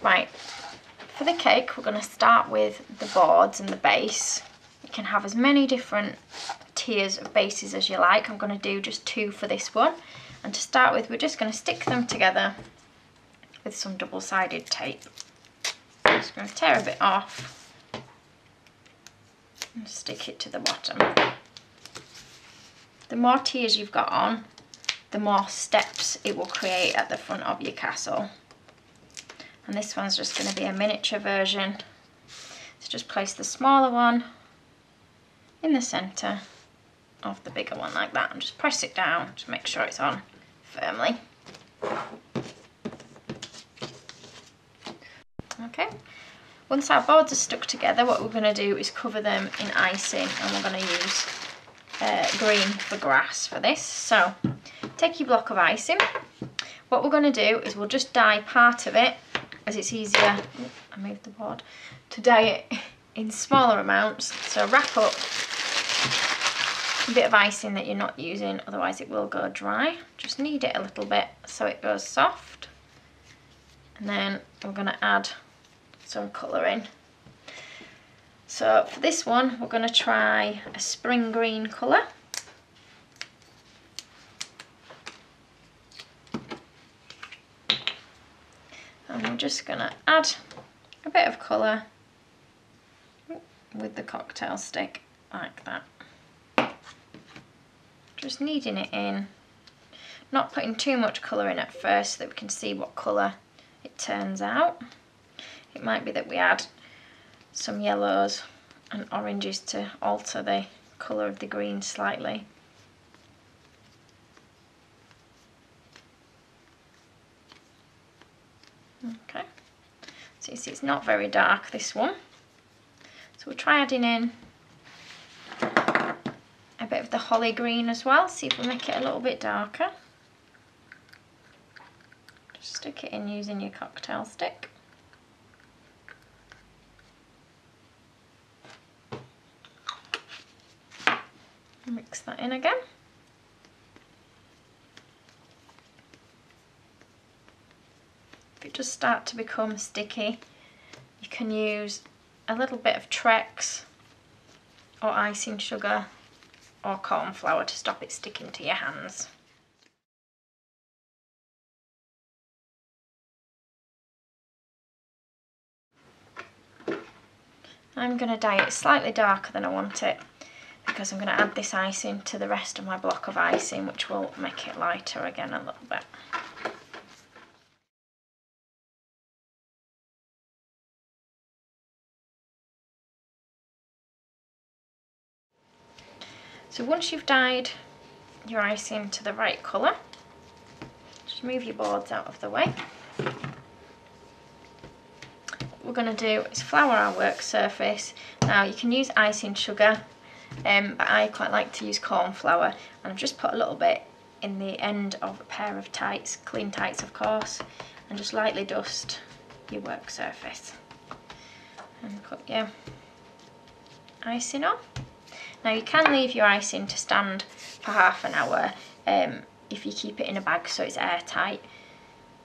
Right, for the cake we're going to start with the boards and the base. You can have as many different tiers of bases as you like. I'm going to do just 2 for this one. And to start with, we're just going to stick them together with some double-sided tape. I'm just going to tear a bit off and stick it to the bottom. The more tiers you've got on, the more steps it will create at the front of your castle. And this one's just going to be a miniature version. So just place the smaller one in the centre of the bigger one like that, and just press it down to make sure it's on firmly. Okay, once our boards are stuck together, what we're going to do is cover them in icing, and we're going to use green for grass for this. So take your block of icing. What we're going to do is we'll just dye part of it, as it's easier, I moved the board, to dye it in smaller amounts. So wrap up a bit of icing that you're not using, otherwise it will go dry. Just knead it a little bit so it goes soft. And then we're going to add some colour in. So for this one, we're going to try a spring green colour. And we're just going to add a bit of colour with the cocktail stick like that. Just kneading it in, not putting too much colour in at first so that we can see what colour it turns out. It might be that we add some yellows and oranges to alter the colour of the green slightly. Okay, so you see it's not very dark, this one. So we'll try adding in a bit of the holly green as well, see if we make it a little bit darker. Just stick it in using your cocktail stick. Mix that in again. If it does start to become sticky, you can use a little bit of Trex or icing sugar or corn flour to stop it sticking to your hands. I'm going to dye it slightly darker than I want it, because I'm going to add this icing to the rest of my block of icing, which will make it lighter again a little bit. So once you've dyed your icing to the right colour, just move your boards out of the way. What we're going to do is flour our work surface. Now you can use icing sugar, but I quite like to use corn flour, and I've just put a little bit in the end of a pair of tights, clean tights of course, and just lightly dust your work surface and put your icing on. Now you can leave your icing to stand for half an hour if you keep it in a bag so it's airtight,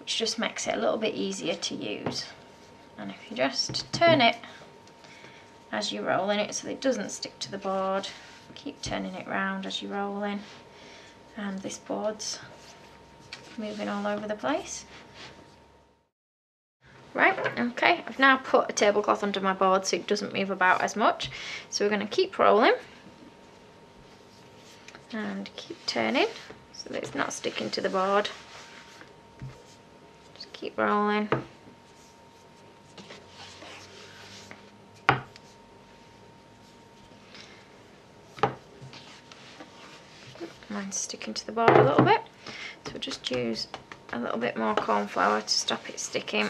which just makes it a little bit easier to use. And if you just turn it as you roll in it so that it doesn't stick to the board, keep turning it round as you roll in, and this board's moving all over the place. Right, okay, I've now put a tablecloth under my board so it doesn't move about as much. So we're going to keep rolling and keep turning so that it's not sticking to the board. Just keep rolling. Mine's sticking to the board a little bit, so we'll just use a little bit more corn flour to stop it sticking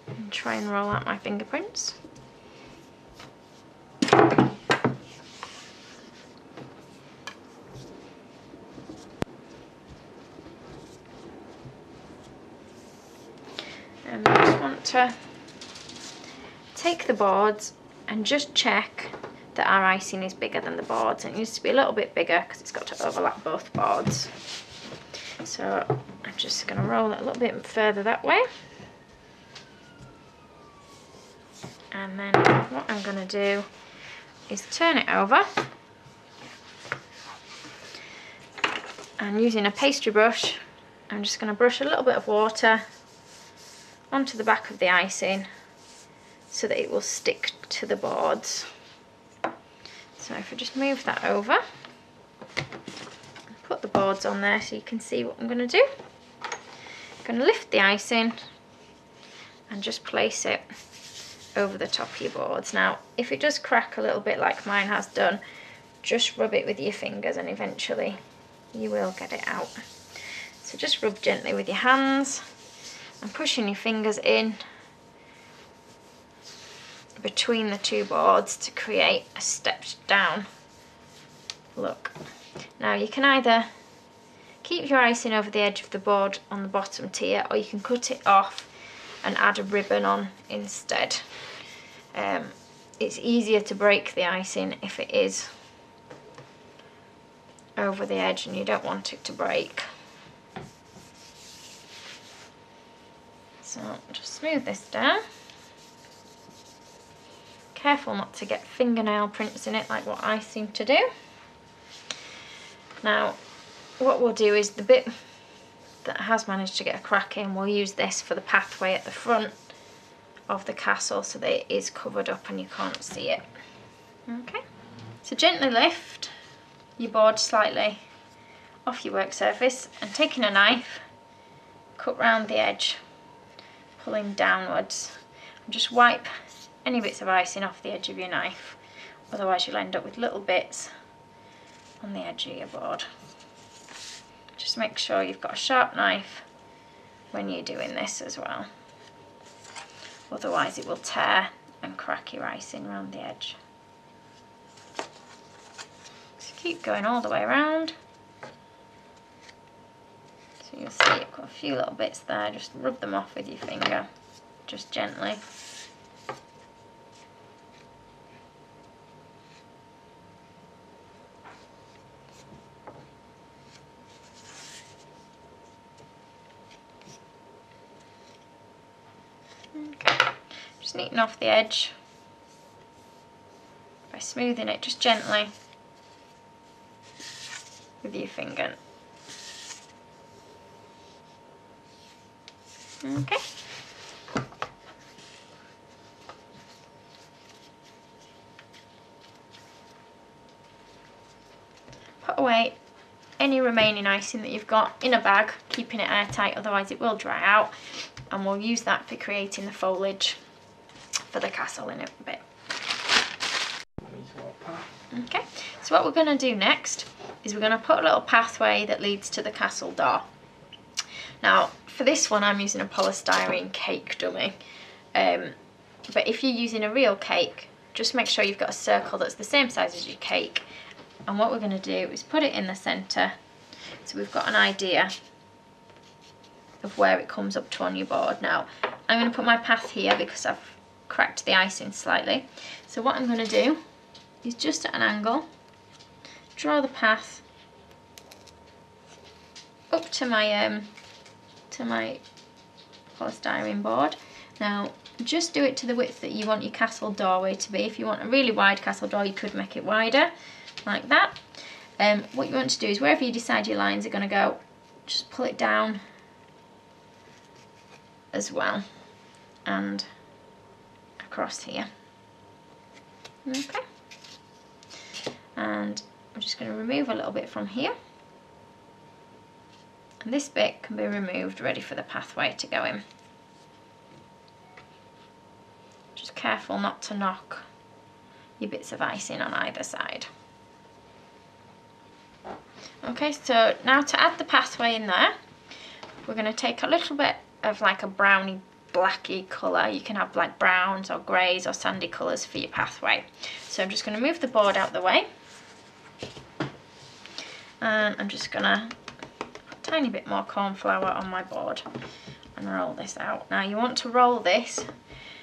and try and roll out my fingerprints. And I just want to take the boards and just check that our icing is bigger than the boards. It needs to be a little bit bigger because it's got to overlap both boards. So I'm just going to roll it a little bit further that way. And then what I'm going to do is turn it over, and using a pastry brush I'm just going to brush a little bit of water onto the back of the icing so that it will stick to the boards. So if I just move that over, put the boards on there so you can see what I'm going to do. I'm going to lift the icing and just place it over the top of your boards. Now if it does crack a little bit like mine has done, just rub it with your fingers and eventually you will get it out. So just rub gently with your hands and pushing your fingers in between the two boards to create a stepped down look. Now you can either keep your icing over the edge of the board on the bottom tier, or you can cut it off and add a ribbon on instead. It's easier to break the icing if it is over the edge and you don't want it to break. So just smooth this down. Careful not to get fingernail prints in it like what I seem to do. Now what we'll do is the bit that has managed to get a crack in, we'll use this for the pathway at the front of the castle so that it is covered up and you can't see it. Okay, so gently lift your board slightly off your work surface and taking a knife, cut round the edge, pulling downwards, and just wipe any bits of icing off the edge of your knife, otherwise you'll end up with little bits on the edge of your board. Just make sure you've got a sharp knife when you're doing this as well, otherwise it will tear and crack your icing around the edge. So keep going all the way around. So you'll see you've got a few little bits there, just rub them off with your finger, just gently. Okay, just neaten off the edge by smoothing it just gently with your finger. Okay. Put away any remaining icing that you've got in a bag, keeping it airtight, otherwise it will dry out, and we'll use that for creating the foliage for the castle in a bit. Okay, so what we're going to do next is we're going to put a little pathway that leads to the castle door. Now for this one I'm using a polystyrene cake dummy, but if you're using a real cake, just make sure you've got a circle that's the same size as your cake, and what we're going to do is put it in the centre so we've got an idea of where it comes up to on your board. Now I'm going to put my path here because I've cracked the icing slightly, so what I'm going to do is just at an angle draw the path up to my polystyrene board. Now just do it to the width that you want your castle doorway to be. If you want a really wide castle door, you could make it wider like that. What you want to do is wherever you decide your lines are going to go, just pull it down as well and across here. Okay, and I'm just going to remove a little bit from here, and this bit can be removed ready for the pathway to go in. Just careful not to knock your bits of icing on either side. Okay, so now to add the pathway in there, we're going to take a little bit of like a browny blacky colour. You can have like browns or greys or sandy colours for your pathway. So I'm just going to move the board out the way, and I'm just going to put a tiny bit more corn flour on my board and roll this out. Now you want to roll this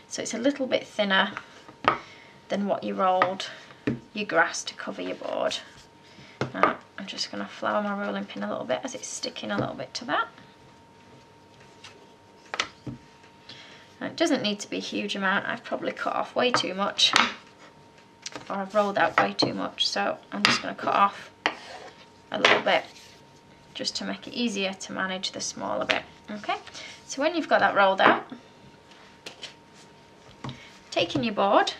so it's a little bit thinner than what you rolled your grass to cover your board. Now I'm just going to flour my rolling pin a little bit as it's sticking a little bit to that. And it doesn't need to be a huge amount. I've probably cut off way too much, or I've rolled out way too much, so I'm just going to cut off a little bit just to make it easier to manage the smaller bit. Okay, so when you've got that rolled out, taking your board,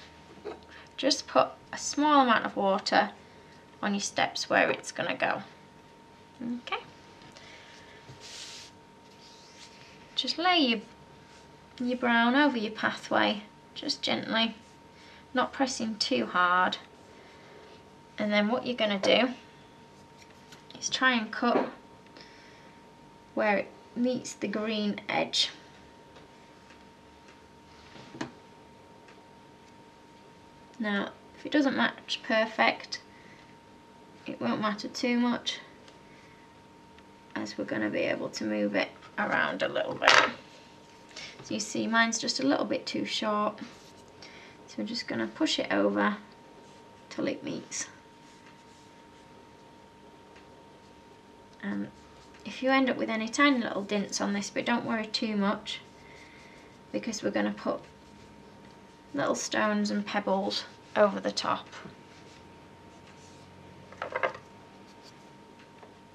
just put a small amount of water on your steps where it's going to go. Okay, just lay your brown over your pathway, just gently, not pressing too hard. And then what you're going to do is try and cut where it meets the green edge. Now, if it doesn't match perfect, it won't matter too much, as we're going to be able to move it around a little bit. So you see mine's just a little bit too short, so we're just going to push it over till it meets. And if you end up with any tiny little dints on this, but don't worry too much, because we're going to put little stones and pebbles over the top.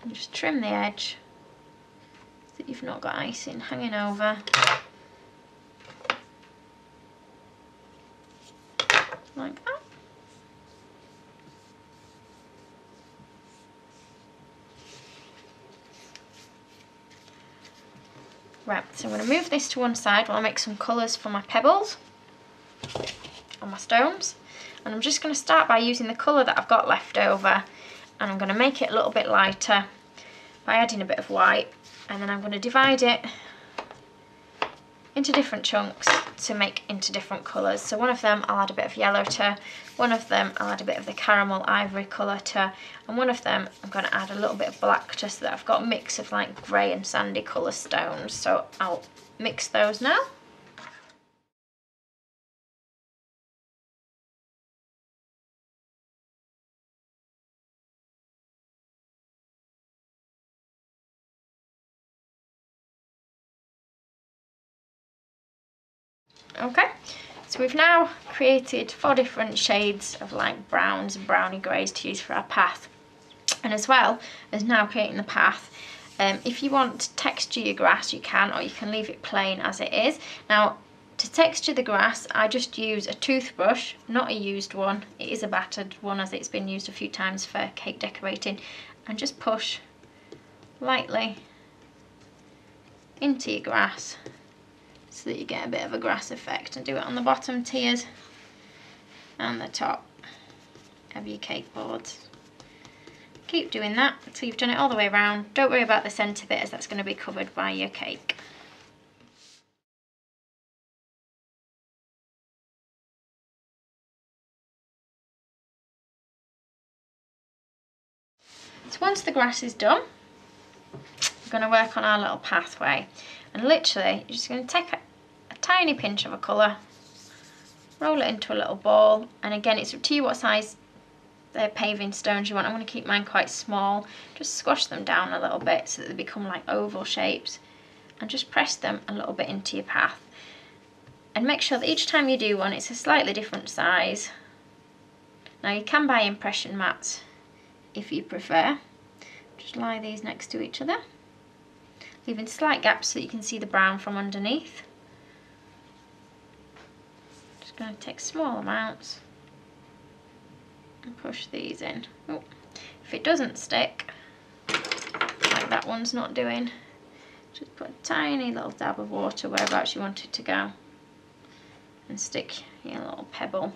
And just trim the edge so that you've not got icing hanging over. Like that. Right, so I'm going to move this to one side while I make some colours for my pebbles on my stones. And I'm just going to start by using the colour that I've got left over, and I'm going to make it a little bit lighter by adding a bit of white, and then I'm going to divide it into different chunks to make into different colours. So one of them I'll add a bit of yellow to, one of them I'll add a bit of the caramel ivory colour to, and one of them I'm going to add a little bit of black to, so that I've got a mix of like grey and sandy colour stones. So I'll mix those now. Okay, so we've now created 4 different shades of like browns and browny greys to use for our path. And as well as now creating the path, if you want to texture your grass, you can, or you can leave it plain as it is. Now, to texture the grass, I just use a toothbrush, not a used one. It is a battered one, as it's been used a few times for cake decorating, and just push lightly into your grass, so that you get a bit of a grass effect, and do it on the bottom tiers and the top of your cake boards. Keep doing that until you've done it all the way around. Don't worry about the centre bit, as that's going to be covered by your cake. So once the grass is done, we're going to work on our little pathway, and literally you're just going to take a tiny pinch of a colour, roll it into a little ball, and again it's up to you what size paving stones you want. I'm going to keep mine quite small. Just squash them down a little bit so that they become like oval shapes, and just press them a little bit into your path. And make sure that each time you do one, it's a slightly different size. Now you can buy impression mats if you prefer. Just lie these next to each other, leaving slight gaps so that you can see the brown from underneath. Just going to take small amounts and push these in. Oh, if it doesn't stick, like that one's not doing, just put a tiny little dab of water whereabouts you want it to go, and stick your little pebble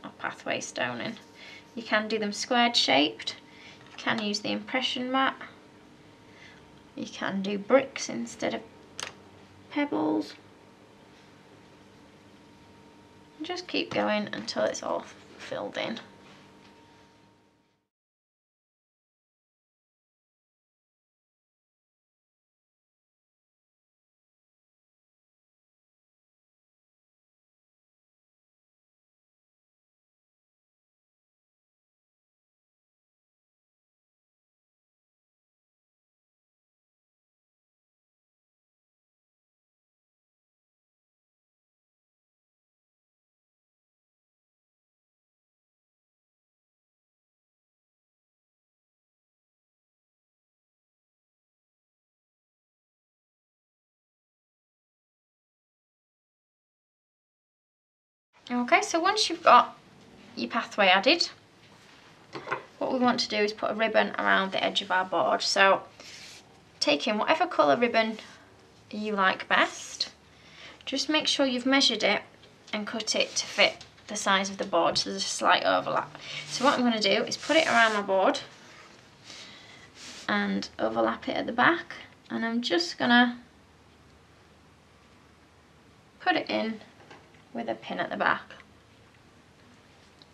or pathway stone in. You can do them squared shaped, you can use the impression mat, you can do bricks instead of pebbles. And just keep going until it's all filled in. Okay, so once you've got your pathway added, what we want to do is put a ribbon around the edge of our board. So take in whatever colour ribbon you like best. Just make sure you've measured it and cut it to fit the size of the board, so there's a slight overlap. So what I'm going to do is put it around my board and overlap it at the back, and I'm just going to put it in with a pin at the back.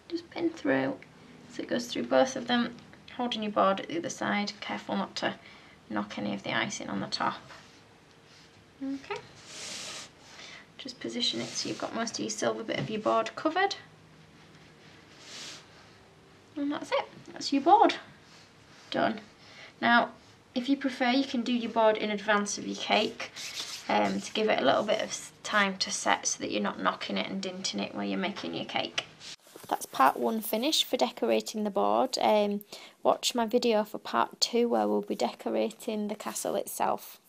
Just pin through so it goes through both of them, holding your board at the other side, careful not to knock any of the icing on the top. Okay, just position it so you've got most of your silver bit of your board covered, and that's it, that's your board done. Now if you prefer, you can do your board in advance of your cake to give it a little bit of time to set so that you're not knocking it and dinting it while you're making your cake. That's part 1 finished for decorating the board. Watch my video for part 2 where we'll be decorating the castle itself.